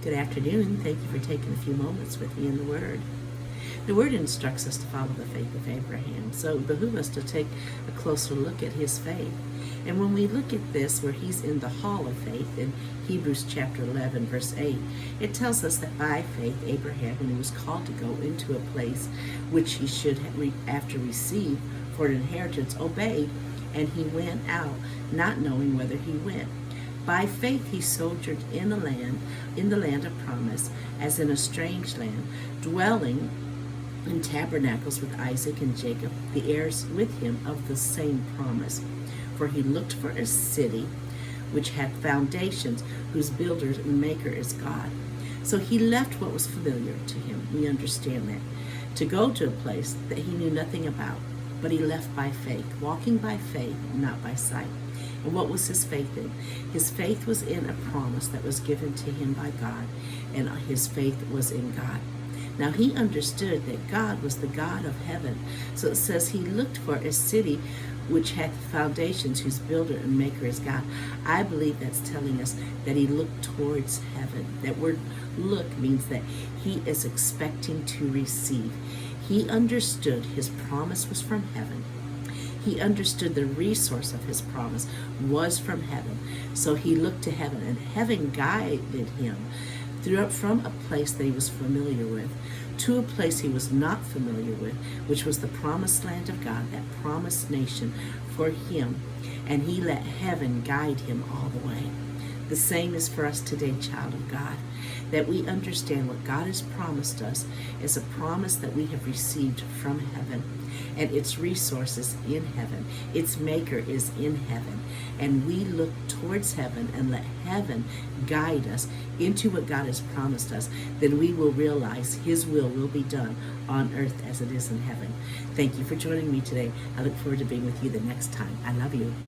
Good afternoon. Thank you for taking a few moments with me in the Word. The Word instructs us to follow the faith of Abraham, so it behooves us to take a closer look at his faith. And when we look at this, where he's in the hall of faith in Hebrews chapter 11, verse 8, it tells us that by faith Abraham, when he was called to go into a place which he should after receive for an inheritance, obeyed, and he went out, not knowing whither he went. By faith he sojourned in the land of promise, as in a strange land, dwelling in tabernacles with Isaac and Jacob, the heirs with him of the same promise. For he looked for a city which had foundations, whose builder and maker is God. So he left what was familiar to him. We understand that. To go to a place that he knew nothing about, but he left by faith, walking by faith, not by sight. And what was his faith in? His faith was in a promise that was given to him by God, and his faith was in God. Now he understood that God was the God of heaven. So it says he looked for a city which had foundations, whose builder and maker is God. I believe that's telling us that he looked towards heaven. That word look means that he is expecting to receive. He understood his promise was from heaven. He understood the resource of his promise was from heaven. So he looked to heaven, and heaven guided him from a place that he was familiar with to a place he was not familiar with, which was the promised land of God, that promised nation for him. And he let heaven guide him all the way. The same is for us today, child of God, that we understand what God has promised us is a promise that we have received from heaven, and its resources in heaven. Its maker is in heaven, and we look towards heaven and let heaven guide us into what God has promised us. Then we will realize his will be done on earth as it is in heaven. Thank you for joining me today. I look forward to being with you the next time. I love you.